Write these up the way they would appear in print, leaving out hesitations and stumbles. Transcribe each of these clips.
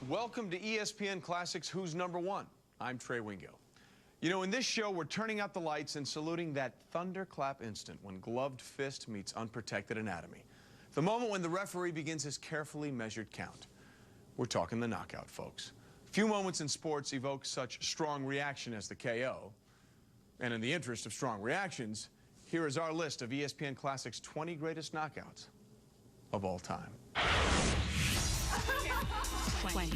Welcome to ESPN Classic's Who's Number One. I'm Trey Wingo. You know, in this show, we're turning out the lights and saluting that thunderclap instant when gloved fist meets unprotected anatomy. The moment when the referee begins his carefully measured count. We're talking the knockout, folks. Few moments in sports evoke such strong reaction as the KO. And in the interest of strong reactions, here is our list of ESPN Classic's 20 greatest knockouts of all time. 20.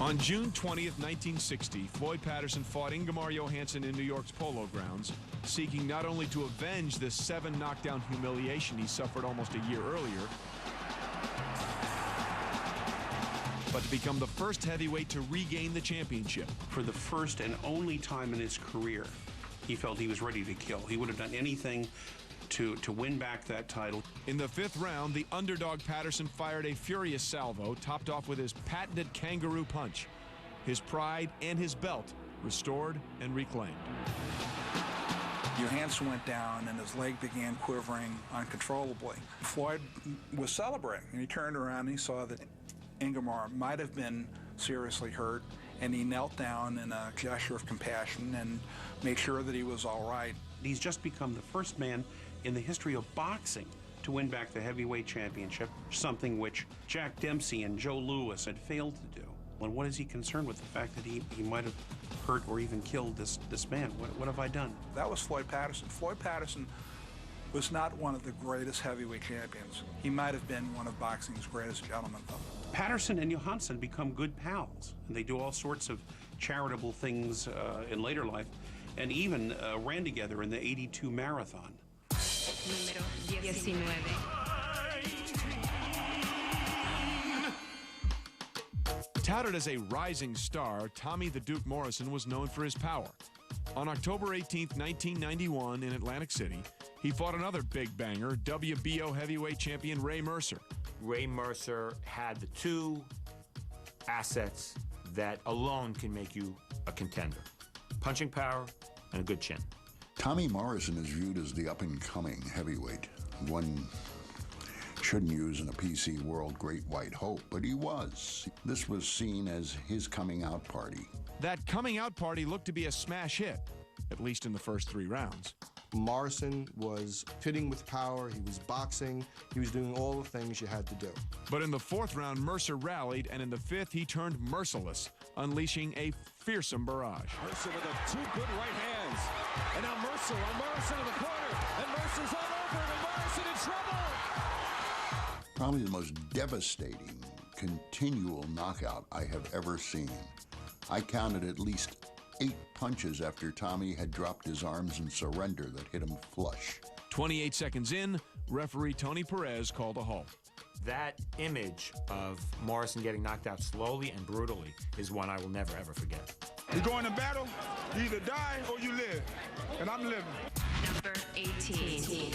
On June 20th, 1960, Floyd Patterson fought Ingemar Johansson in New York's Polo Grounds, seeking not only to avenge the 7-knockdown humiliation he suffered almost a year earlier, but to become the first heavyweight to regain the championship. For the first and only time in his career, he felt he was ready to kill. He would have done anything to win back that title. In the 5th round, the underdog Patterson fired a furious salvo, topped off with his patented kangaroo punch. His pride and his belt restored and reclaimed. Johansson went down and his leg began quivering uncontrollably. Floyd was celebrating, and he turned around and he saw that Ingemar might have been seriously hurt, and he knelt down in a gesture of compassion and made sure that he was all right. He's just become the first man in the history of boxing to win back the heavyweight championship, something which Jack Dempsey and Joe Louis had failed to do. And what is he concerned with the fact that he might have hurt or even killed this man? What have I done? That was Floyd Patterson. Floyd Patterson was not one of the greatest heavyweight champions. He might have been one of boxing's greatest gentlemen, though. Patterson and Johansson become good pals, and they do all sorts of charitable things in later life, and even ran together in the '82 marathon. Número 19. Touted as a rising star, Tommy the Duke Morrison was known for his power. On October 18, 1991, in Atlantic City, he fought another big banger, WBO heavyweight champion Ray Mercer. Ray Mercer had the two assets that alone can make you a contender: punching power and a good chin. Tommy Morrison is viewed as the up-and-coming heavyweight. One shouldn't use in a PC world great white hope, but he was. This was seen as his coming-out party. That coming-out party looked to be a smash hit, at least in the first 3 rounds. Morrison was hitting with power, he was boxing, he was doing all the things you had to do. But in the 4th round, Mercer rallied, and in the 5th, he turned merciless, unleashing a fearsome barrage. Mercer with 2 good right hands. And now Mercer on Morrison in the corner. And Mercer's all over him, and Morrison in trouble. Probably the most devastating, continual knockout I have ever seen. I counted at least 8 punches after Tommy had dropped his arms in surrender that hit him flush. 28 seconds in, referee Tony Perez called a halt. That image of Morrison getting knocked out slowly and brutally is one I will never, ever forget. You go into battle, you either die or you live. And I'm living. Number 18.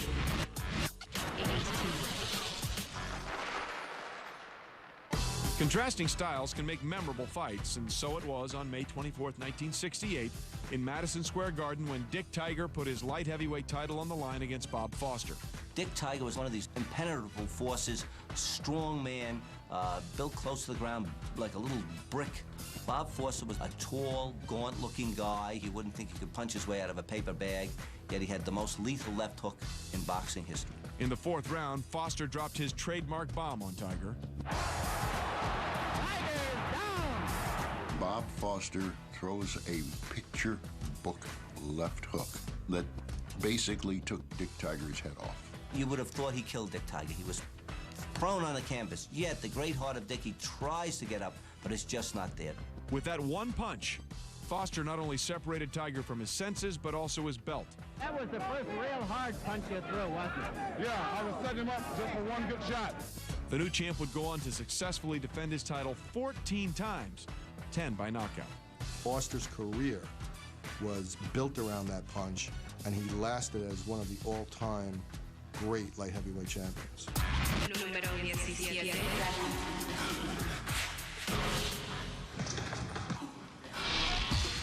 Contrasting styles can make memorable fights, and so it was on May 24th, 1968, in Madison Square Garden when Dick Tiger put his light heavyweight title on the line against Bob Foster. Dick Tiger was one of these impenetrable forces, strong man, built close to the ground like a little brick. Bob Foster was a tall, gaunt-looking guy. You wouldn't think he could punch his way out of a paper bag, yet he had the most lethal left hook in boxing history. In the 4th round, Foster dropped his trademark bomb on Tiger. Bob Foster throws a picture book left hook that basically took Dick Tiger's head off. You would have thought he killed Dick Tiger. He was prone on the canvas. Yet the great heart of Dickie tries to get up, but it's just not there. With that one punch, Foster not only separated Tiger from his senses, but also his belt. That was the first real hard punch you threw, wasn't it? Yeah, I was setting him up just for one good shot. The new champ would go on to successfully defend his title 14 times, 10 by knockout. Foster's career was built around that punch, and he lasted as one of the all-time great light heavyweight champions. Número 17.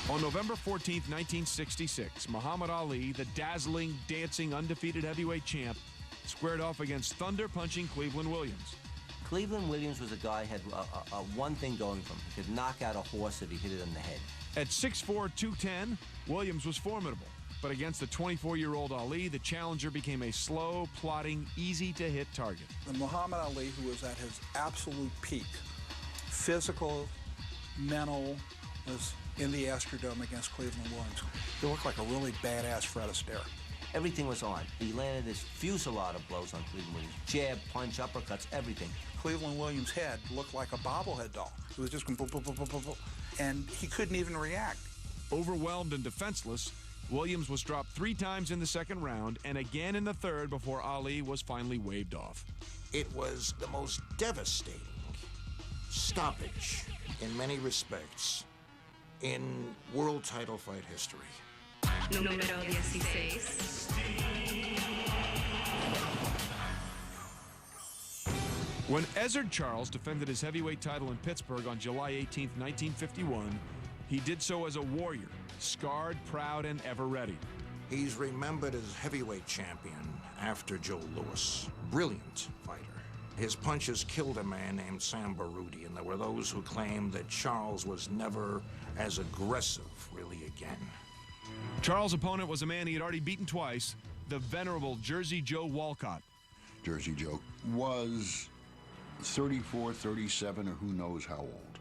On November 14, 1966, Muhammad Ali, the dazzling, dancing, undefeated heavyweight champ, squared off against thunder-punching Cleveland Williams. Cleveland Williams was a guy who had one thing going for him. He could knock out a horse if he hit it in the head. At 6'4", 210, Williams was formidable. But against the 24-year-old Ali, the challenger became a slow, plodding, easy-to-hit target. The Muhammad Ali, who was at his absolute peak, physical, mental, was in the Astrodome against Cleveland Williams. He looked like a really badass Fred Astaire. Everything was on. He landed this fusillade of blows on Cleveland Williams. Jab, punch, uppercuts, everything. Cleveland Williams' head looked like a bobblehead doll. It was just going boop, boop, boop, boop, boop, boop. And he couldn't even react. Overwhelmed and defenseless, Williams was dropped 3 times in the second round and again in the third before Ali was finally waved off. It was the most devastating stoppage in many respects in world title fight history. Número 16. When Ezzard Charles defended his heavyweight title in Pittsburgh on July 18, 1951, he did so as a warrior, scarred, proud, and ever ready. He's remembered as heavyweight champion after Joe Louis. Brilliant fighter. His punches killed a man named Sam Baruti, and there were those who claimed that Charles was never as aggressive really again. Charles' opponent was a man he had already beaten twice, the venerable Jersey Joe Walcott. Jersey Joe was 34, 37, or who knows how old.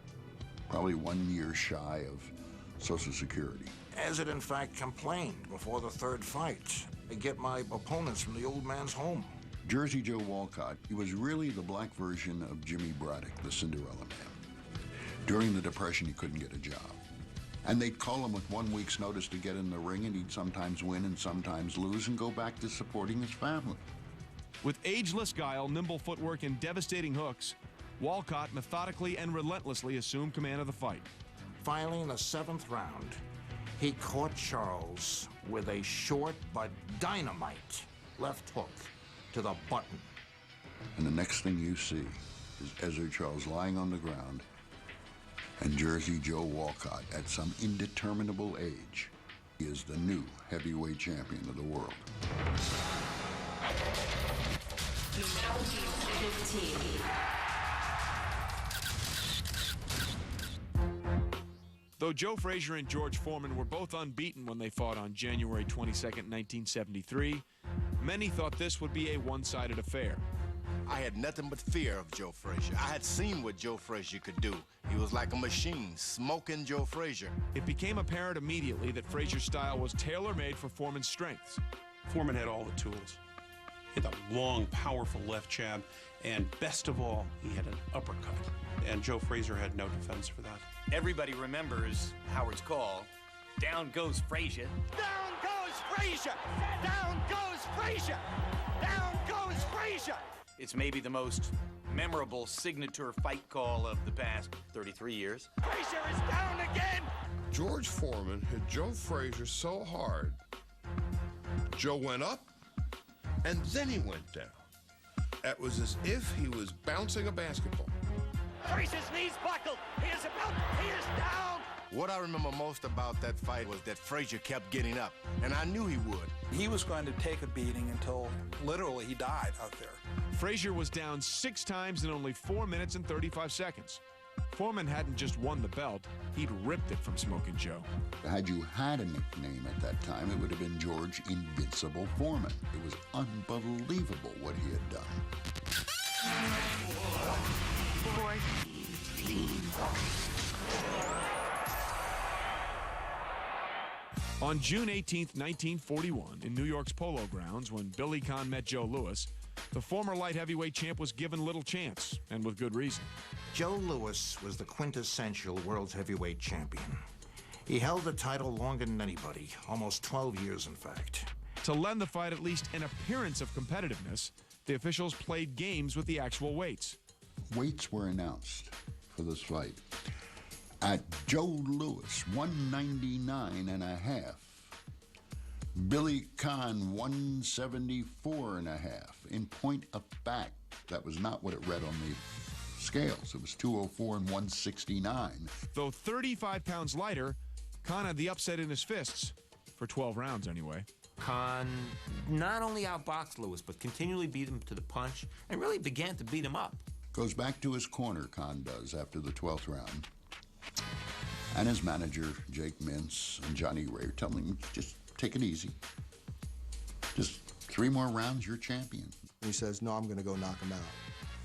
Probably 1 year shy of Social Security. As it in fact complained before the third fight, I get my opponents from the old man's home. Jersey Joe Walcott, he was really the black version of Jimmy Braddock, the Cinderella Man. During the Depression, he couldn't get a job. And they'd call him with 1 week's notice to get in the ring, and he'd sometimes win and sometimes lose and go back to supporting his family. With ageless guile, nimble footwork, and devastating hooks, Walcott methodically and relentlessly assumed command of the fight. Finally, in the 7th round, he caught Charles with a short but dynamite left hook to the button. And the next thing you see is Ezzard Charles lying on the ground and Jersey Joe Walcott, at some indeterminable age, is the new heavyweight champion of the world. Número 15. Though Joe Frazier and George Foreman were both unbeaten when they fought on January 22, 1973, many thought this would be a one-sided affair. I had nothing but fear of Joe Frazier. I had seen what Joe Frazier could do. He was like a machine, smoking Joe Frazier. It became apparent immediately that Frazier's style was tailor-made for Foreman's strengths. Foreman had all the tools. He had a long, powerful left jab, and best of all, he had an uppercut. And Joe Frazier had no defense for that. Everybody remembers Howard's call. Down goes Frazier. Down goes Frazier! Down goes Frazier! Down goes Frazier! It's maybe the most memorable signature fight call of the past 33 years. Frazier is down again! George Foreman hit Joe Frazier so hard, Joe went up, and then he went down. It was as if he was bouncing a basketball. Frazier's knees buckled. He is down. What I remember most about that fight was that Frazier kept getting up, and I knew he would. He was going to take a beating until literally he died out there. Frazier was down 6 times in only 4 minutes and 35 seconds. Foreman hadn't just won the belt, he'd ripped it from Smokin' Joe. Had you had a nickname at that time, it would have been George Invincible Foreman. It was unbelievable what he had done. 14. On June 18, 1941, in New York's Polo Grounds, when Billy Conn met Joe Louis, the former light heavyweight champ was given little chance, and with good reason. Joe Louis was the quintessential world heavyweight champion. He held the title longer than anybody, almost 12 years in fact. To lend the fight at least an appearance of competitiveness, the officials played games with the actual weights. Weights were announced for this fight. At Joe Louis, 199.5. Billy Conn, 174.5. In point of fact, that was not what it read on the scales. It was 204 and 169. Though 35 pounds lighter, Khan had the upset in his fists, for 12 rounds anyway. Khan not only outboxed Lewis, but continually beat him to the punch and really began to beat him up. Goes back to his corner, Khan does, after the 12th round. And his manager, Jake Mintz, and Johnny Ray are telling him, just take it easy. Just 3 more rounds, you're champion. He says, no, I'm going to go knock him out.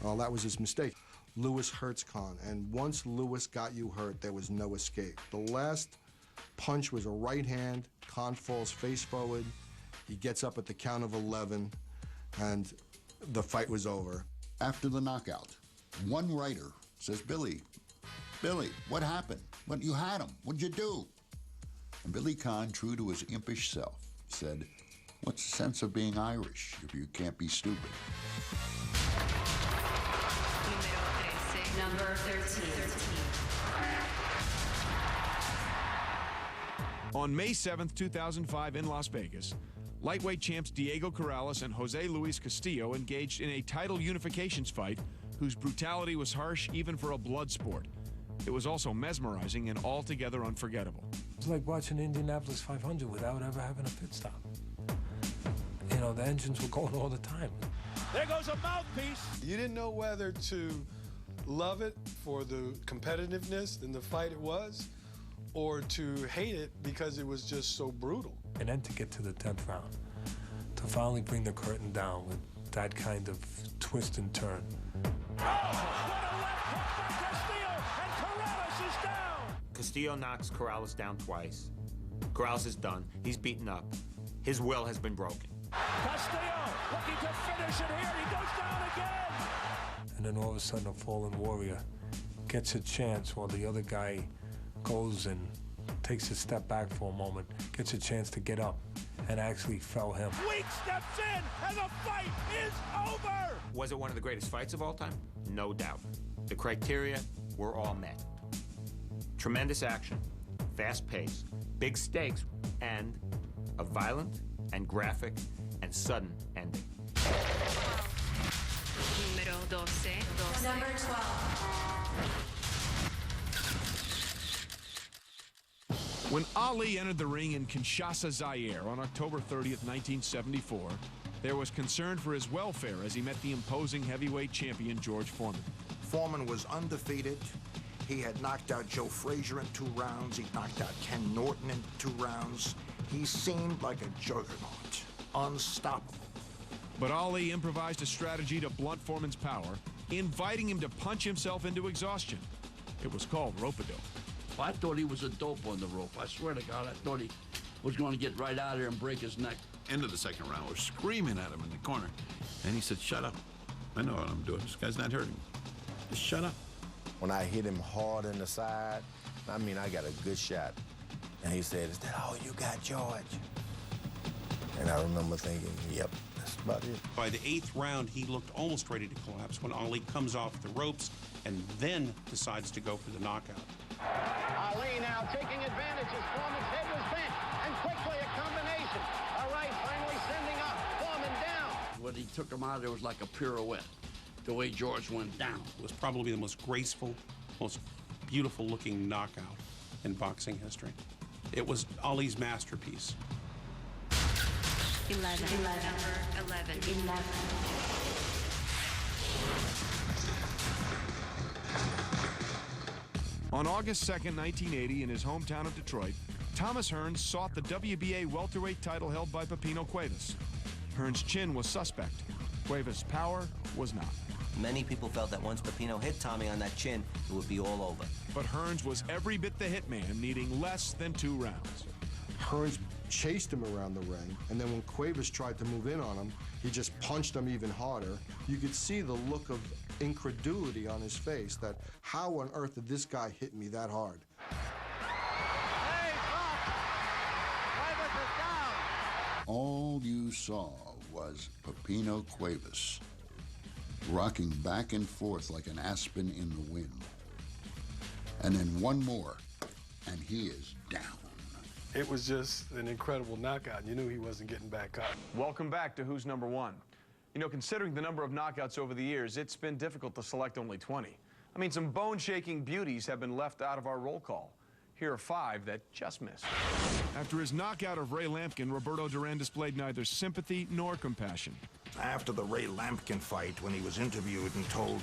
Well, that was his mistake. Lewis hurts Khan, and once Lewis got you hurt, there was no escape. The last punch was a right hand. Khan falls face forward. He gets up at the count of 11, and the fight was over. After the knockout, one writer says, Billy, what happened? You had him. What'd you do? And Billy Khan, true to his impish self, said, what's the sense of being Irish if you can't be stupid? Number 13. On May 7th, 2005 in Las Vegas, lightweight champs Diego Corrales and Jose Luis Castillo engaged in a title unifications fight whose brutality was harsh even for a blood sport. It was also mesmerizing and altogether unforgettable. It's like watching Indianapolis 500 without ever having a pit stop. You know, the engines were going all the time. There goes a mouthpiece. You didn't know whether to love it for the competitiveness and the fight it was, or to hate it because it was just so brutal. And then to get to the 10th round, to finally bring the curtain down with that kind of twist and turn. Oh, what a left hook by Castillo, and Corrales is down. Castillo knocks Corrales down twice. Corrales is done. He's beaten up. His will has been broken. Castillo looking to finish it here. He goes down again. And then all of a sudden, a fallen warrior gets a chance while the other guy goes and takes a step back for a moment, gets a chance to get up, and actually fell him. Weak steps in, and the fight is over! Was it one of the greatest fights of all time? No doubt. The criteria were all met. Tremendous action, fast pace, big stakes, and a violent and graphic and sudden ending. Numero 12. Number 12. When Ali entered the ring in Kinshasa, Zaire on October 30th, 1974, there was concern for his welfare as he met the imposing heavyweight champion George Foreman. Foreman was undefeated. He had knocked out Joe Frazier in 2 rounds. He knocked out Ken Norton in 2 rounds. He seemed like a juggernaut, unstoppable. But Ali improvised a strategy to blunt Foreman's power, inviting him to punch himself into exhaustion. It was called rope-a-dope. I thought he was a dope on the rope. I swear to God, I thought he was going to get right out of there and break his neck. End of the second round, we're screaming at him in the corner. And he said, shut up. I know what I'm doing. This guy's not hurting me. Just shut up. When I hit him hard in the side, I mean, I got a good shot. And he said, is that all you got, George? And I remember thinking, yep, that's about it. By the 8th round, he looked almost ready to collapse when Ali comes off the ropes and then decides to go for the knockout. Ali now taking advantage as Foreman's head was bent, and quickly a combination. All right, finally sending up, Foreman down. When he took him out, it was like a pirouette, the way George went down. It was probably the most graceful, most beautiful-looking knockout in boxing history. It was Ali's masterpiece. 11. Number 11. On August 2nd, 1980, in his hometown of Detroit, Thomas Hearns sought the WBA welterweight title held by Pepino Cuevas. Hearns' chin was suspect. Cuevas' power was not. Many people felt that once Pepino hit Tommy on that chin, it would be all over. But Hearns was every bit the hitman, needing less than 2 rounds. Hearns chased him around the ring, and then when Cuevas tried to move in on him, he just punched him even harder. You could see the look of incredulity on his face, that how on earth did this guy hit me that hard? All you saw was Pepino Cuevas rocking back and forth like an aspen in the wind. And then one more, and he is down. It was just an incredible knockout. You knew he wasn't getting back up. Welcome back to Who's Number One. You know, considering the number of knockouts over the years, it's been difficult to select only 20. I mean, some bone-shaking beauties have been left out of our roll call. Here are 5 that just missed. After his knockout of Ray Lampkin, Roberto Duran displayed neither sympathy nor compassion. After the Ray Lampkin fight, when he was interviewed and told,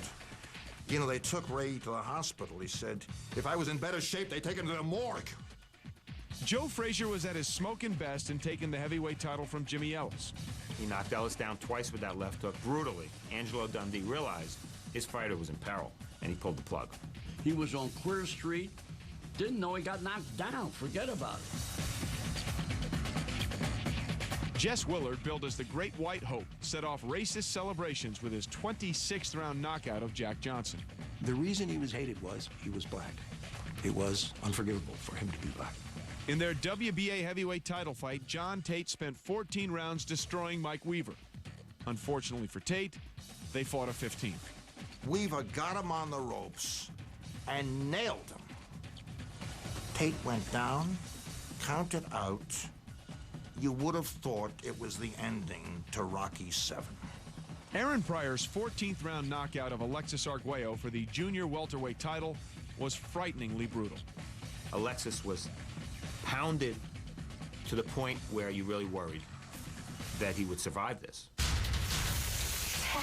you know, they took Ray to the hospital, he said, if I was in better shape, they'd take him to the morgue. Joe Frazier was at his smoking best and taking the heavyweight title from Jimmy Ellis. He knocked Ellis down twice with that left hook brutally. Angelo Dundee realized his fighter was in peril, and he pulled the plug. He was on Queer Street, didn't know he got knocked down. Forget about it. Jess Willard, billed as the Great White Hope, set off racist celebrations with his 26th round knockout of Jack Johnson. The reason he was hated was he was black. It was unforgivable for him to be black. In their WBA heavyweight title fight, John Tate spent 14 rounds destroying Mike Weaver. Unfortunately for Tate, they fought a 15th. Weaver got him on the ropes and nailed him. Tate went down, counted out. You would have thought it was the ending to Rocky VII. Aaron Pryor's 14th round knockout of Alexis Arguello for the junior welterweight title was frighteningly brutal. Alexis was pounded to the point where you really worried that he would survive this. 10.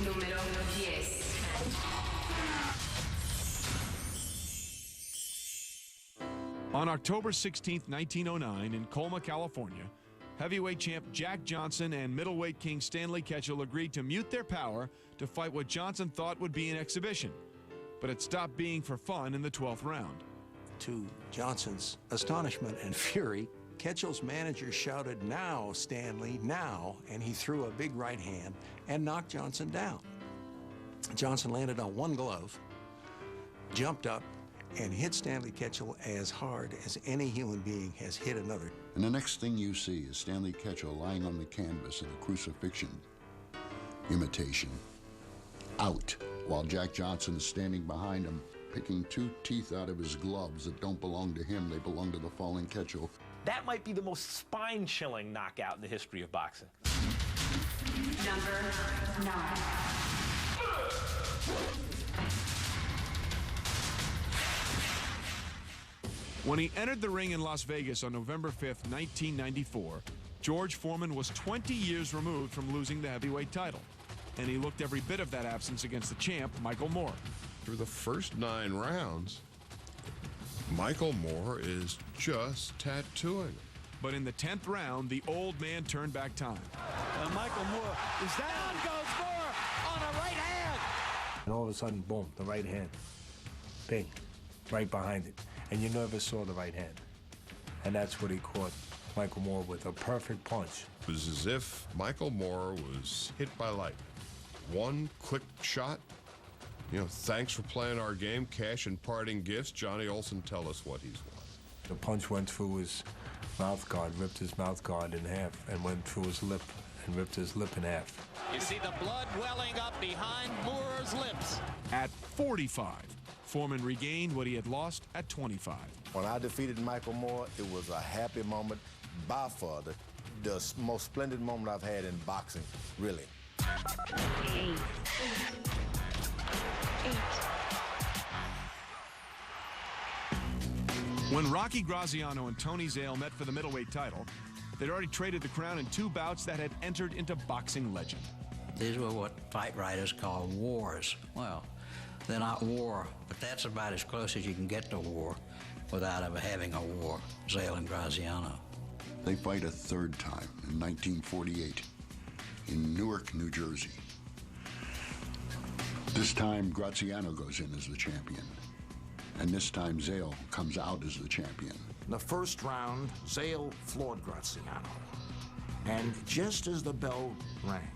Number 10. Número 10. On October 16, 1909, in Colma, California, heavyweight champ Jack Johnson and middleweight king Stanley Ketchel agreed to mute their power to fight what Johnson thought would be an exhibition. But it stopped being for fun in the 12th round. To Johnson's astonishment and fury, Ketchel's manager shouted, "Now, Stanley, now," and he threw a big right hand and knocked Johnson down. Johnson landed on one glove, jumped up, and hit Stanley Ketchel as hard as any human being has hit another. And the next thing you see is Stanley Ketchel lying on the canvas in a crucifixion imitation, out, while Jack Johnson is standing behind him, picking 2 teeth out of his gloves that don't belong to him, they belong to the fallen Ketchel. That might be the most spine-chilling knockout in the history of boxing. Number 9. When he entered the ring in Las Vegas on November 5th, 1994, George Foreman was 20 years removed from losing the heavyweight title, and he looked every bit of that absence against the champ, Michael Moore. Through the first 9 rounds, Michael Moore is just tattooing him. But in the 10th round, the old man turned back time. Michael Moore is down. Goes Moore on a right hand. And all of a sudden, boom, the right hand. Bing, right behind it. And you never saw the right hand. And that's what he caught Michael Moore with, a perfect punch. It was as if Michael Moore was hit by lightning. One quick shot. You know, thanks for playing our game. Cash and parting gifts. Johnny Olson, tell us what he's won. The punch went through his mouth guard, ripped his mouth guard in half, and went through his lip and ripped his lip in half. You see the blood welling up behind Moore's lips. At 45, Foreman regained what he had lost at 25. When I defeated Michael Moore, it was a happy moment, by far the most splendid moment I've had in boxing, really. 8. When Rocky Graziano and Tony Zale met for the middleweight title, they'd already traded the crown in 2 bouts that had entered into boxing legend. These were what fight writers call wars. Well, they're not war, but that's about as close as you can get to war without ever having a war, Zale and Graziano. They fight a 3rd time in 1948 in Newark, New Jersey. This time, Graziano goes in as the champion. And this time, Zale comes out as the champion. In the first round, Zale floored Graziano. And just as the bell rang,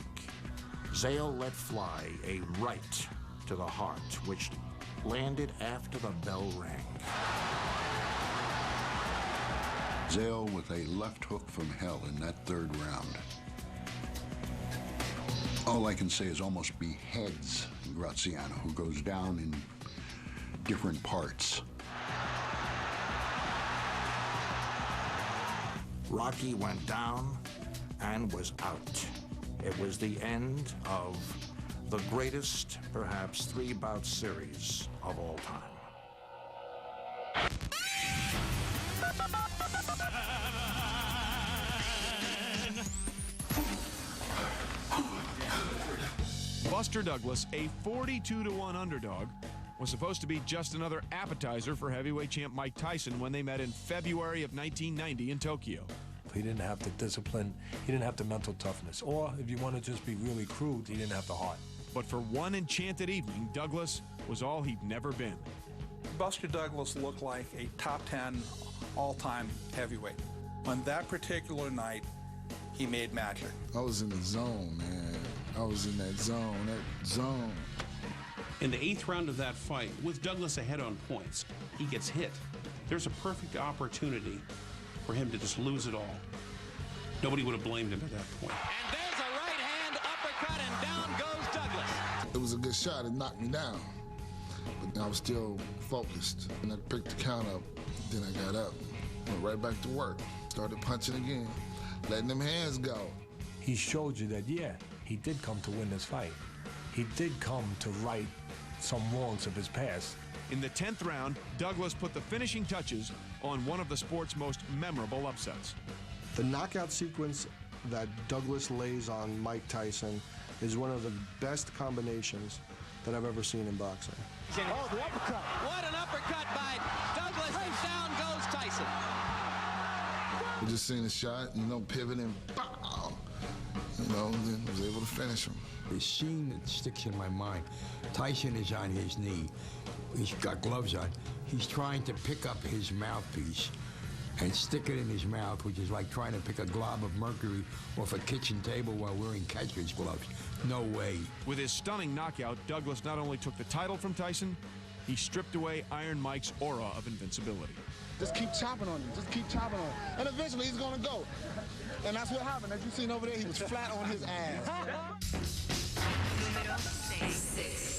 Zale let fly a right to the heart, which landed after the bell rang. Zale with a left hook from hell in that 3rd round. All I can say is almost beheads Graziano, who goes down in different parts. Rocky went down and was out. It was the end of the greatest, perhaps, 3-bout series of all time. Buster Douglas, a 42-1 underdog, was supposed to be just another appetizer for heavyweight champ Mike Tyson when they met in February of 1990 in Tokyo. He didn't have the discipline, he didn't have the mental toughness, or if you want to just be really crude, he didn't have the heart. But for one enchanted evening, Douglas was all he'd never been. Buster Douglas looked like a top 10 all-time heavyweight. On that particular night, he made magic. I was in the zone, man. I was in that zone, In the 8th round of that fight, with Douglas ahead on points, he gets hit. There's a perfect opportunity for him to just lose it all. Nobody would have blamed him at that point. And there's a right hand uppercut, and down goes Douglas. It was a good shot. It knocked me down. But I was still focused. And I picked the count up. Then I got up. Went right back to work. Started punching again. Letting them hands go. He showed you that, yeah, he did come to win this fight. He did come to right some wrongs of his past. In the 10th round, Douglas put the finishing touches on one of the sport's most memorable upsets. The knockout sequence that Douglas lays on Mike Tyson is one of the best combinations that I've ever seen in boxing. Oh, the uppercut. What an uppercut by Douglas, and down goes Tyson. We just seen the shot, pivoting, pow! Then was able to finish him. The scene that sticks in my mind, Tyson is on his knee. He's got gloves on. He's trying to pick up his mouthpiece and stick it in his mouth, which is like trying to pick a glob of mercury off a kitchen table while wearing catcher's gloves. No way. With his stunning knockout, Douglas not only took the title from Tyson, he stripped away Iron Mike's aura of invincibility. Just keep chopping on him. Just keep chopping on him. And eventually he's going to go. And that's what happened. As you seen over there, he was flat on his ass. Número 6.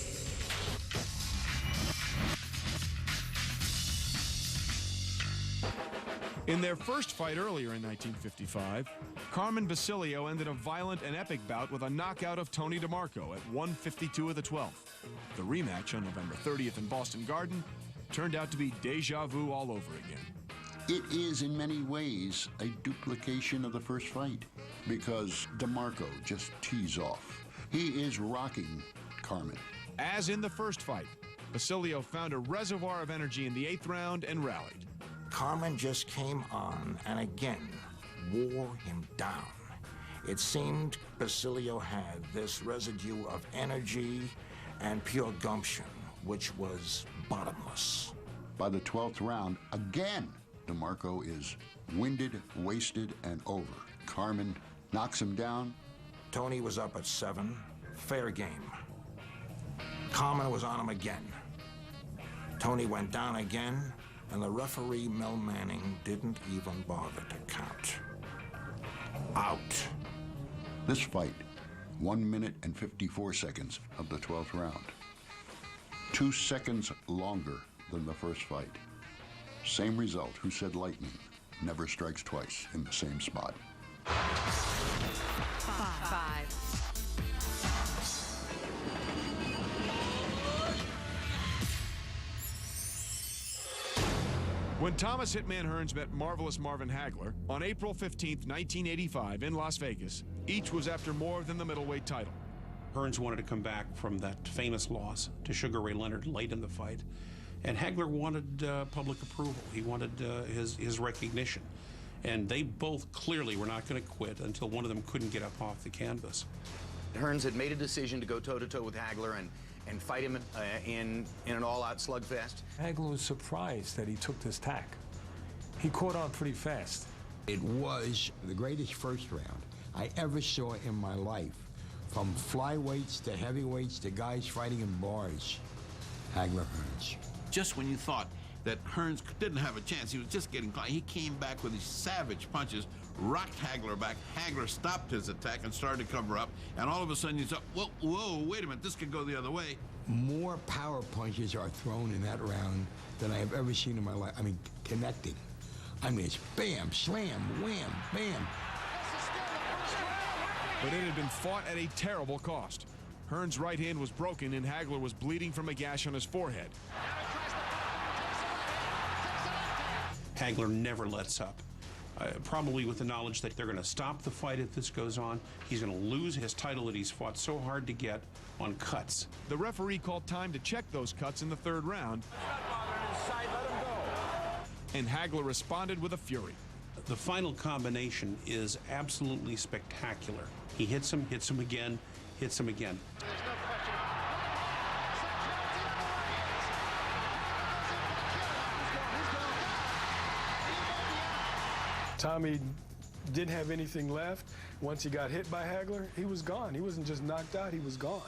In their first fight earlier in 1955, Carmen Basilio ended a violent and epic bout with a knockout of Tony DeMarco at 152 of the 12th. The rematch on November 30th in Boston Garden turned out to be deja vu all over again. It is in many ways a duplication of the first fight because DeMarco just tees off. He is rocking Carmen. As in the first fight, Basilio found a reservoir of energy in the 8th round and rallied. Carmen just came on and again wore him down. It seemed Basilio had this residue of energy and pure gumption, which was bottomless. By the 12th round, again, DeMarco is winded, wasted, and over. Carmen knocks him down. Tony was up at 7. Fair game. Carmen was on him again. Tony went down again, and the referee, Mel Manning, didn't even bother to count. Out. This fight, 1 minute and 54 seconds of the 12th round. 2 seconds longer than the first fight. Same result. Who said lightning never strikes twice in the same spot? 5. When Thomas Hitman Hearns met Marvelous Marvin Hagler on April 15, 1985 in Las Vegas, each was after more than the middleweight title. Hearns wanted to come back from that famous loss to Sugar Ray Leonard late in the fight, and Hagler wanted public approval. He wanted his recognition. And they both clearly were not going to quit until one of them couldn't get up off the canvas. Hearns had made a decision to go toe-to-toe with Hagler and fight him in an all-out slugfest. Hagler was surprised that he took this tack. He caught on pretty fast. It was the greatest first round I ever saw in my life. From flyweights to heavyweights to guys fighting in bars. Hagler Hearns. Just when you thought that Hearns didn't have a chance, he was just getting caught, he came back with these savage punches, rocked Hagler back. Hagler stopped his attack and started to cover up, and all of a sudden you thought, whoa, wait a minute, this could go the other way. More power punches are thrown in that round than I have ever seen in my life. I mean, connecting. I mean, it's bam, slam, wham, bam. But it had been fought at a terrible cost. Hearns' right hand was broken and Hagler was bleeding from a gash on his forehead. Hagler never lets up. probably with the knowledge that they're going to stop the fight if this goes on. He's going to lose his title that he's fought so hard to get on cuts. The referee called time to check those cuts in the third round, and Hagler responded with a fury. The final combination is absolutely spectacular. He hits him again, hits him again. Tommy didn't have anything left. Once he got hit by Hagler, he was gone. He wasn't just knocked out, he was gone.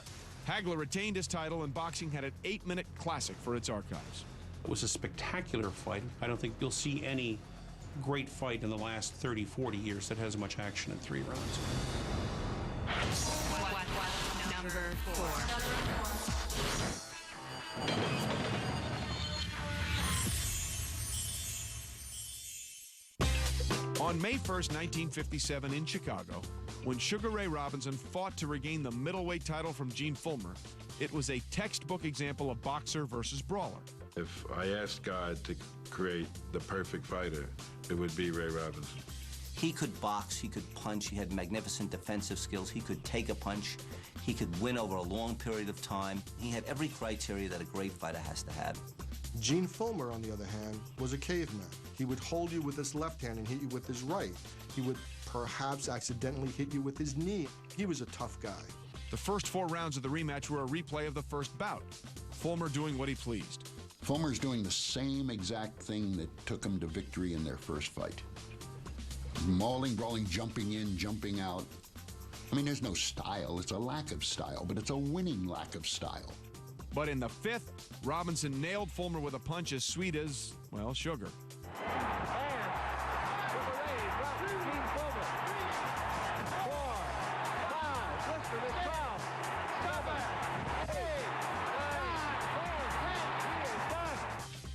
Hagler retained his title, and boxing had an 8-minute classic for its archives. It was a spectacular fight. I don't think you'll see any great fight in the last 30, 40 years that has much action in 3 rounds. Number 4. On May 1st, 1957 in Chicago, when Sugar Ray Robinson fought to regain the middleweight title from Gene Fulmer, it was a textbook example of boxer versus brawler. If I asked God to create the perfect fighter, it would be Ray Robinson. He could box, he could punch, he had magnificent defensive skills, he could take a punch, he could win over a long period of time. He had every criteria that a great fighter has to have. Gene Fulmer, on the other hand, was a caveman. He would hold you with his left hand and hit you with his right. He would perhaps accidentally hit you with his knee. He was a tough guy. The first 4 rounds of the rematch were a replay of the first bout, Fulmer doing what he pleased. Fulmer's doing the same exact thing that took him to victory in their first fight. Mauling, brawling, jumping in, jumping out. I mean, there's no style. It's a lack of style, but it's a winning lack of style. But in the 5th, Robinson nailed Fulmer with a punch as sweet as, well, sugar.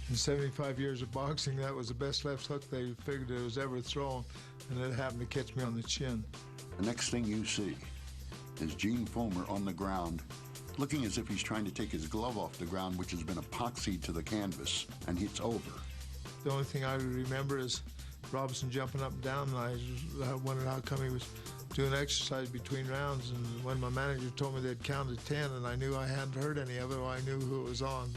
In 75 years of boxing, that was the best left hook they figured it was ever thrown, and it happened to catch me on the chin. The next thing you see is Gene Fulmer on the ground, looking as if he's trying to take his glove off the ground, which has been epoxied to the canvas, and it's over. The only thing I remember is Robinson jumping up and down, and I wondered how come he was doing exercise between rounds, and when my manager told me they'd counted 10, and I knew I hadn't heard any of it, or I knew who it was on.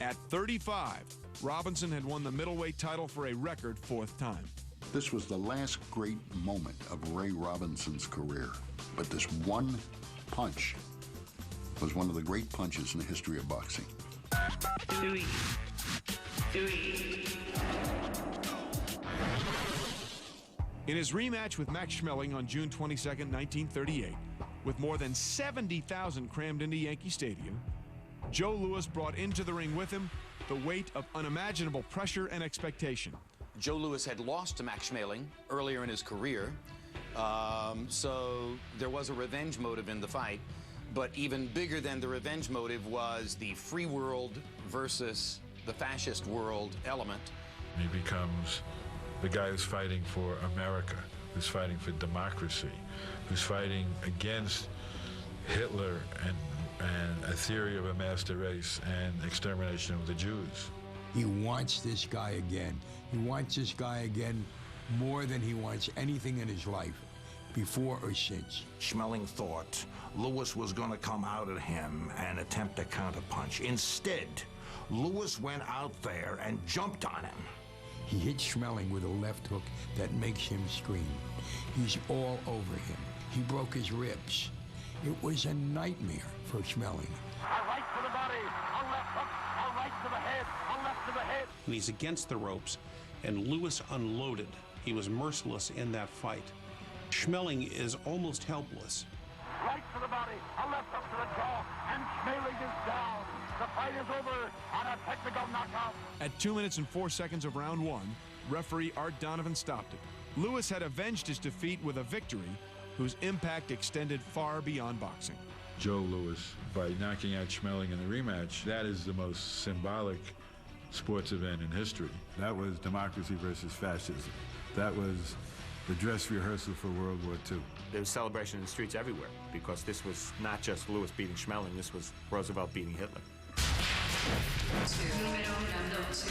At 35, Robinson had won the middleweight title for a record 4th time. This was the last great moment of Ray Robinson's career, but this one punch was one of the great punches in the history of boxing. 3. In his rematch with Max Schmeling on June 22, 1938, with more than 70,000 crammed into Yankee Stadium, Joe Louis brought into the ring with him the weight of unimaginable pressure and expectation. Joe Louis had lost to Max Schmeling earlier in his career, so there was a revenge motive in the fight. But even bigger than the revenge motive was the free world versus the fascist world element. He becomes the guy who's fighting for America, who's fighting for democracy, who's fighting against Hitler and a theory of a master race and extermination of the Jews. He wants this guy again. He wants this guy again more than he wants anything in his life, before or since. Schmeling thought Louis was going to come out at him and attempt a counterpunch. Instead, Louis went out there and jumped on him. He hit Schmeling with a left hook that makes him scream. He's all over him. He broke his ribs. It was a nightmare for Schmeling. A right to the body, a left hook, a right to the head, a left to the head. And he's against the ropes, and Louis unloaded. He was merciless in that fight. Schmeling is almost helpless. Right to the body, a left hook to the jaw, and Schmeling is down. The fight is over on a technical knockout. At 2 minutes and 4 seconds of round 1, referee Art Donovan stopped it. Louis had avenged his defeat with a victory whose impact extended far beyond boxing. Joe Louis, by knocking out Schmeling in the rematch, that is the most symbolic sports event in history. That was democracy versus fascism. That was the dress rehearsal for World War II. There was celebration in the streets everywhere because this was not just Louis beating Schmeling, this was Roosevelt beating Hitler. Number 2.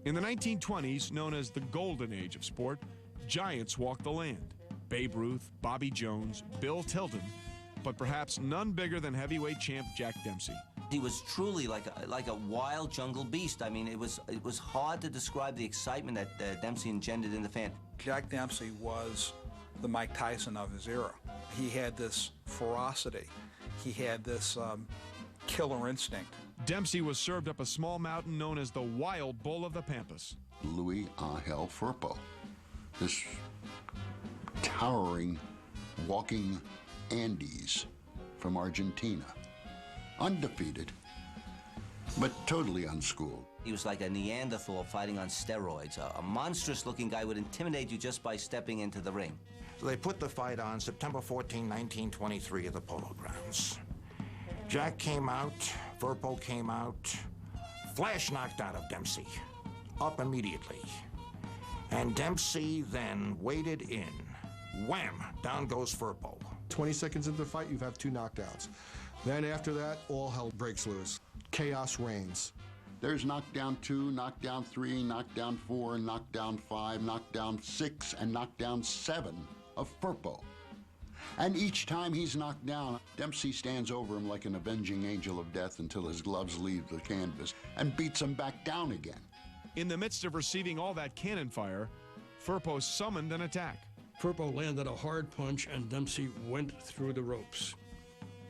In the 1920s, known as the golden age of sport, giants walked the land. Babe Ruth, Bobby Jones, Bill Tilden, but perhaps none bigger than heavyweight champ Jack Dempsey. He was truly like a wild jungle beast. I mean, it was hard to describe the excitement that Dempsey engendered in the fans. Jack Dempsey was the Mike Tyson of his era. He had this ferocity. He had this killer instinct. Dempsey was served up a small mountain known as the Wild Bull of the Pampas. Louis Angel Firpo, this towering walking Andes from Argentina. Undefeated, but totally unschooled. He was like a Neanderthal fighting on steroids. A monstrous-looking guy would intimidate you just by stepping into the ring. So they put the fight on September 14, 1923 at the Polo Grounds. Jack came out, Firpo came out, flash knocked out of Dempsey, up immediately. And Dempsey then waded in. Wham! Down goes Firpo. 20 seconds into the fight, you have 2 knockdowns. Then after that, all hell breaks loose. Chaos reigns. There's knockdown 2, knockdown 3, knockdown 4, knockdown 5, knockdown 6, and knockdown 7 of Firpo. And each time he's knocked down, Dempsey stands over him like an avenging angel of death until his gloves leave the canvas and beats him back down again. In the midst of receiving all that cannon fire, Firpo summoned an attack. Firpo landed a hard punch and Dempsey went through the ropes.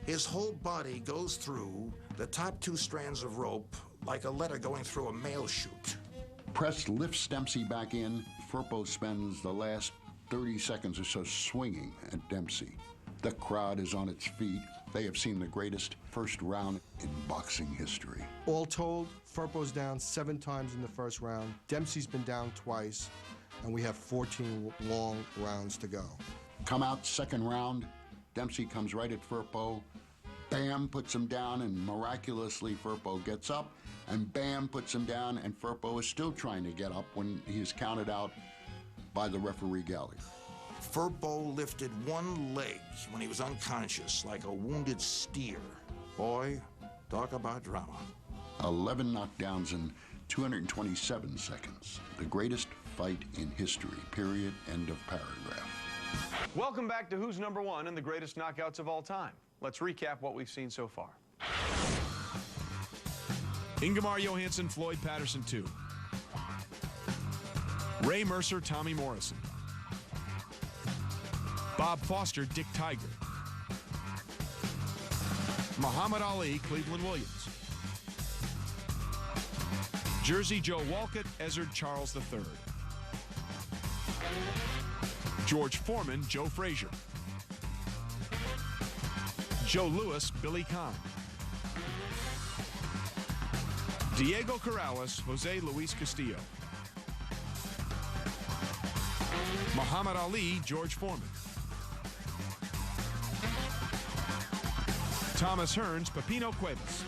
His whole body goes through the top 2 strands of rope like a letter going through a mail chute. Press lifts Dempsey back in. Firpo spends the last 30 seconds or so swinging at Dempsey. The crowd is on its feet. They have seen the greatest first round in boxing history. All told, Firpo's down 7 times in the first round. Dempsey's been down twice, and we have 14 long rounds to go. Come out second round. Dempsey comes right at Firpo. Bam, puts him down, and miraculously Firpo gets up, and bam, puts him down, and Firpo is still trying to get up when he is counted out by the referee Gallagher. Firpo lifted one leg when he was unconscious like a wounded steer. Boy, talk about drama. 11 knockdowns in 227 seconds. The greatest fight in history, period, end of paragraph. Welcome back to Who's Number One and the greatest knockouts of all time. Let's recap what we've seen so far. Ingemar Johansson, Floyd Patterson 2. Ray Mercer, Tommy Morrison. Bob Foster, Dick Tiger. Muhammad Ali, Cleveland Williams. Jersey Joe Walcott, Ezzard Charles III. George Foreman, Joe Frazier. Joe Louis, Billy Conn. Diego Corrales, Jose Luis Castillo. Muhammad Ali, George Foreman. Thomas Hearns, Pepino Cuevas.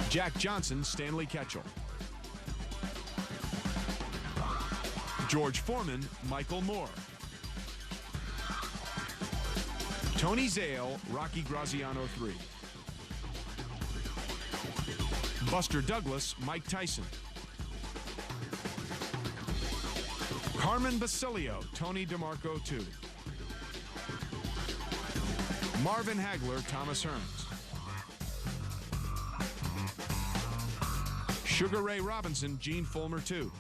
Jack Johnson, Stanley Ketchel. George Foreman, Michael Moore. Tony Zale, Rocky Graziano III. Buster Douglas, Mike Tyson. Carmen Basilio, Tony DeMarco II. Marvin Hagler, Thomas Hearns. Sugar Ray Robinson, Gene Fulmer II.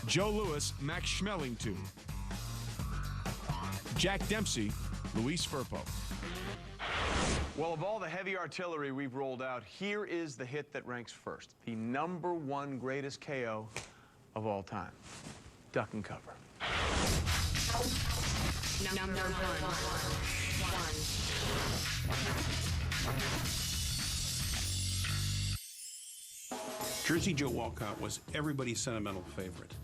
Joe Louis, Max Schmeling II. Jack Dempsey, Luis Firpo. Well, of all the heavy artillery we've rolled out, here is the hit that ranks first. The #1 greatest KO of all time. Duck and cover. Number one. Jersey Joe Walcott was everybody's sentimental favorite.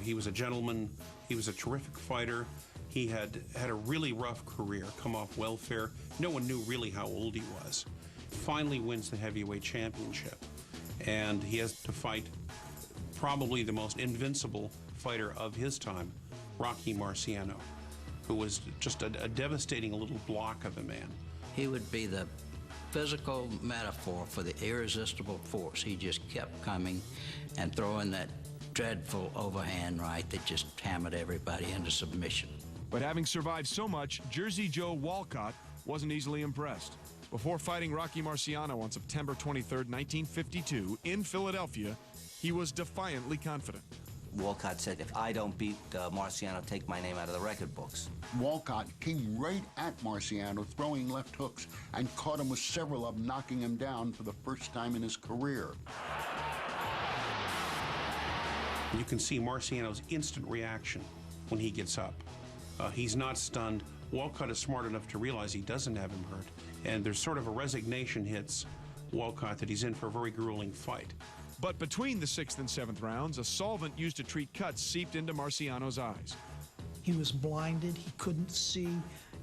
He was a gentleman. He was a terrific fighter. He had a really rough career, come off welfare. No one knew really how old he was. Finally wins the heavyweight championship. And he has to fight probably the most invincible fighter of his time, Rocky Marciano, who was just a devastating little block of a man. He would be the physical metaphor for the irresistible force. He just kept coming and throwing that dreadful overhand right that just hammered everybody into submission. But having survived so much, Jersey Joe Walcott wasn't easily impressed. Before fighting Rocky Marciano on September 23, 1952, in Philadelphia, he was defiantly confident. Walcott said, if I don't beat Marciano, take my name out of the record books. Walcott came right at Marciano, throwing left hooks, and caught him with several of them, knocking him down for the first time in his career. You can see Marciano's instant reaction when he gets up. He's not stunned. Walcott is smart enough to realize he doesn't have him hurt, and there's sort of a resignation hits Walcott that he's in for a very grueling fight. But between the 6th and 7th rounds, a solvent used to treat cuts seeped into Marciano's eyes. He was blinded. He couldn't see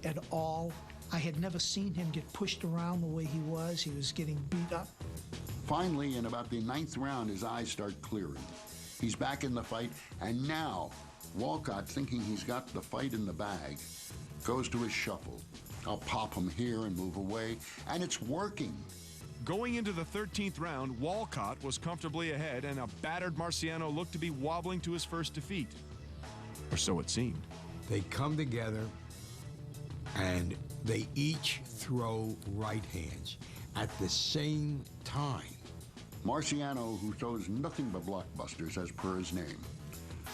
at all. I had never seen him get pushed around the way he was. He was getting beat up. Finally, in about the 9th round, his eyes start clearing. He's back in the fight, and now Walcott, thinking he's got the fight in the bag, goes to his shuffle. I'll pop him here and move away, and it's working. Going into the 13th round, Walcott was comfortably ahead, and a battered Marciano looked to be wobbling to his first defeat. Or so it seemed. They come together, and they each throw right hands at the same time. Marciano, who throws nothing but blockbusters as per his name,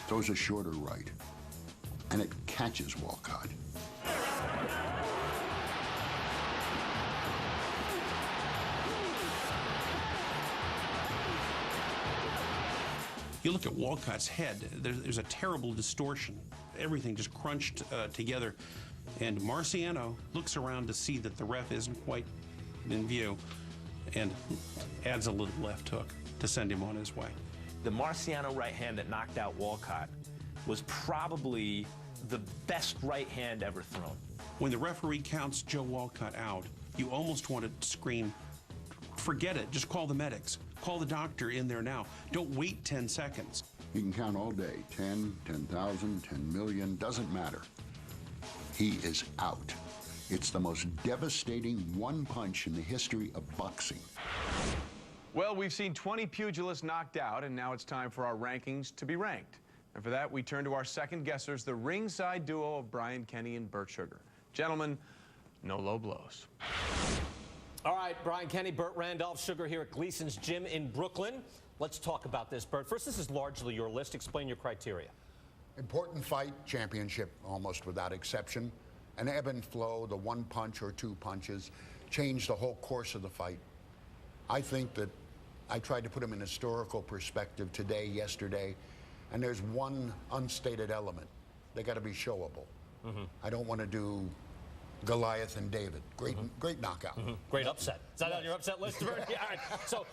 throws a shorter right, and it catches Walcott. You look at Walcott's head, there's a terrible distortion. Everything just crunched together. And Marciano looks around to see that the ref isn't quite in view and adds a little left hook to send him on his way. The Marciano right hand that knocked out Walcott was probably the best right hand ever thrown. When the referee counts Joe Walcott out, you almost want to scream, forget it, just call the medics. Call the doctor in there now. Don't wait 10 seconds. You can count all day, 10, 10,000, 10 million, doesn't matter. He is out. It's the most devastating one punch in the history of boxing. Well, we've seen 20 pugilists knocked out, and now it's time for our rankings to be ranked. And for that, we turn to our second guessers, the ringside duo of Brian Kenny and Bert Sugar. Gentlemen, no low blows. All right, Brian Kenny, Bert Randolph, Sugar here at Gleason's Gym in Brooklyn. Let's talk about this, Bert. First, this is largely your list. Explain your criteria. Important fight, championship, almost without exception. An ebb and flow, the one punch or two punches, changed the whole course of the fight. I think that I tried to put them in historical perspective today, yesterday, and there's one unstated element. They got to be showable. I don't want to do Goliath and David. Great knockout. Great upset. Is that on your upset list, Bert? Yeah, all right. So,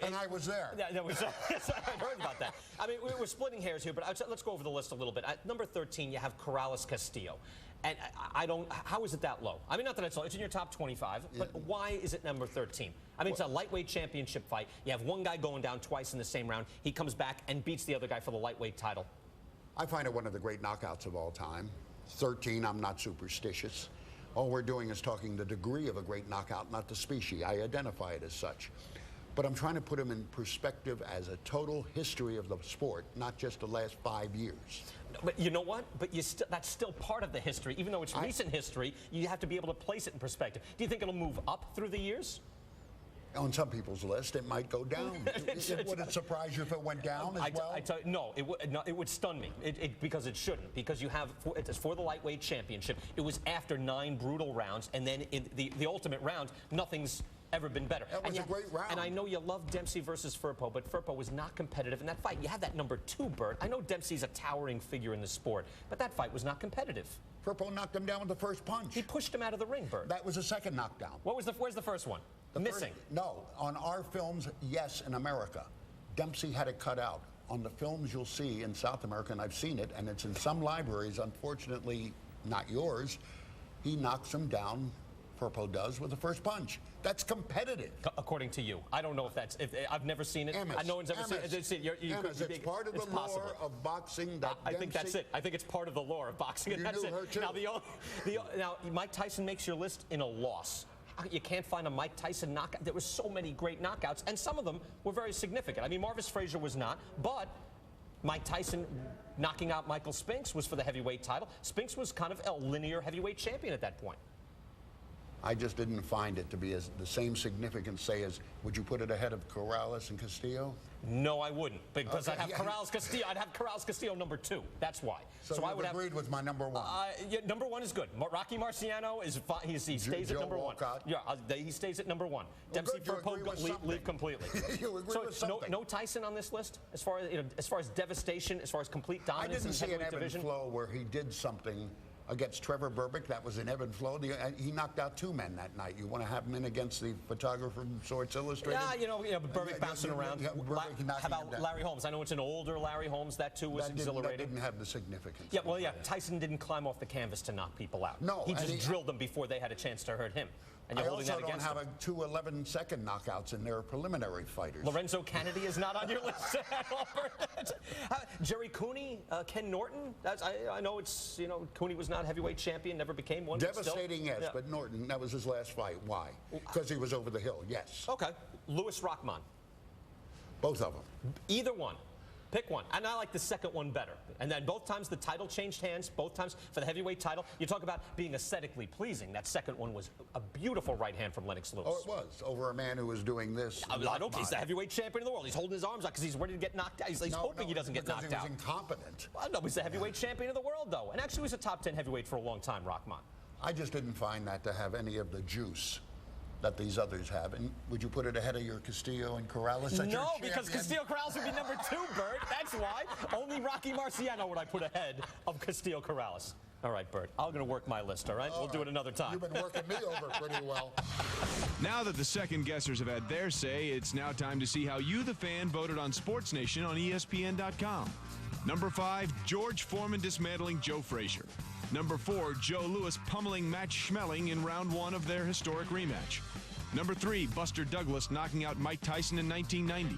and I was there. Yeah, I heard about that. I mean, we're splitting hairs here, but let's go over the list a little bit. At number 13, you have Corrales Castillo. And I don't, how is it that low? I mean, not that it's low, it's in your top 25, but why is it number 13? I mean, it's a lightweight championship fight. You have one guy going down twice in the same round. He comes back and beats the other guy for the lightweight title. I find it one of the great knockouts of all time. 13, I'm not superstitious. All we're doing is talking the degree of a great knockout, not the species. I identify it as such. But I'm trying to put him in perspective as a total history of the sport, not just the last 5 years. But you know what? But that's still part of the history. Even though it's recent history, you have to be able to place it in perspective. Do you think it'll move up through the years? On some people's list, it might go down. Would it surprise you if it went down as well? No, it would stun me because it shouldn't. Because you have it's for the lightweight championship. It was after 9 brutal rounds, and then in the ultimate round, nothing's ever been better. That was a great round. And I know you love Dempsey versus Firpo, but Firpo was not competitive in that fight. You had that number 2, Bert. I know Dempsey's a towering figure in the sport, but that fight was not competitive. Firpo knocked him down with the first punch. He pushed him out of the ring, Bert. That was the second knockdown. Where's the first one? Missing. No, on our films, yes, in America. Dempsey had it cut out. On the films you'll see in South America, and I've seen it, and it's in some libraries, unfortunately not yours, he knocks him down, Firpo does, with the first punch. That's competitive. According to you. I don't know if that's, I've never seen it. No one's ever seen it. It's part of the lore of boxing. I think that's it. I think it's part of the lore of boxing, and that's it. Now, Mike Tyson makes your list in a loss. You can't find a Mike Tyson knockout. There were so many great knockouts, and some of them were very significant. I mean, Marvis Frazier was not, but Mike Tyson knocking out Michael Spinks was for the heavyweight title. Spinks was kind of a linear heavyweight champion at that point. I just didn't find it to be the same significance, say, as, would you put it ahead of Corrales and Castillo? No, I wouldn't, because Okay, I'd have Corrales-Castillo. I'd have Corrales-Castillo number 2. That's why. So I would have agreed with my number 1. Yeah, number 1 is good. Rocky Marciano is fine. He stays at number 1. Yeah, he stays at number 1. Dempsey Firpo leave completely. You agree with something. No Tyson on this list as far as devastation, as far as complete dominance in the heavyweight division. I didn't see an ebb and flow where he did something against Trevor Berbick. That was an ebb and flow. He knocked out 2 men that night. You want to have him in against the photographer from Sports Illustrated? Yeah, Berbick bouncing around. How about Larry Holmes? I know it's an older Larry Holmes. That too was exhilarating. That didn't have the significance. Yeah, well, yeah. Tyson didn't climb off the canvas to knock people out. No, he just drilled them before they had a chance to hurt him. And I you're holding also that don't against have 2 11-second knockouts in their preliminary fighters. Lorenzo Kennedy is not on your list at all. Jerry Cooney, Ken Norton. I know it's, Cooney was not heavyweight champion, never became one. Devastating, yes, but Norton, that was his last fight. Why? Because he was over the hill, yes. Okay. Louis Rockman. Both of them. Either one. Pick one. And I like the second one better. And then both times the title changed hands, both times for the heavyweight title. You talk about being aesthetically pleasing. That second one was a beautiful right hand from Lennox Lewis. Oh, it was. Over a man who was doing this. Okay, he's the heavyweight champion of the world. He's holding his arms out because he's ready to get knocked out. He's hoping he doesn't get knocked out. He was incompetent. Well, no, he's the heavyweight champion of the world, though. And actually was a top 10 heavyweight for a long time, Rockman. I just didn't find that to have any of the juice that these others have. And would you put it ahead of your Castillo and Corrales? No, because Castillo-Corrales would be number 2, Bert. That's why. Only Rocky Marciano would I put ahead of Castillo-Corrales. All right, Bert. I'm going to work my list, all right? We'll do it another time. You've been working me over pretty well. Now that the second guessers have had their say, it's now time to see how you, the fan, voted on Sports Nation on ESPN.com. Number 5, George Foreman dismantling Joe Frazier. Number 4, Joe Louis pummeling Matt Schmeling in round 1 of their historic rematch. Number 3, Buster Douglas knocking out Mike Tyson in 1990.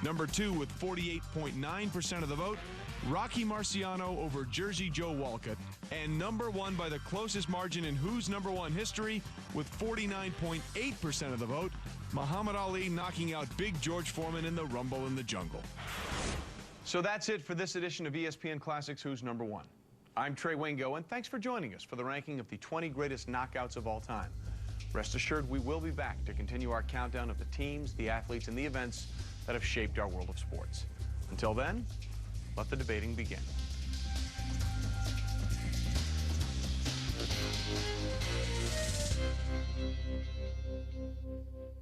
Number 2, with 48.9% of the vote, Rocky Marciano over Jersey Joe Walcott. And number 1 by the closest margin in Who's Number 1 history, with 49.8% of the vote, Muhammad Ali knocking out Big George Foreman in the Rumble in the Jungle. So that's it for this edition of ESPN Classic's Who's Number 1. I'm Trey Wingo, and thanks for joining us for the ranking of the 20 greatest knockouts of all time. Rest assured, we will be back to continue our countdown of the teams, the athletes, and the events that have shaped our world of sports. Until then, let the debating begin.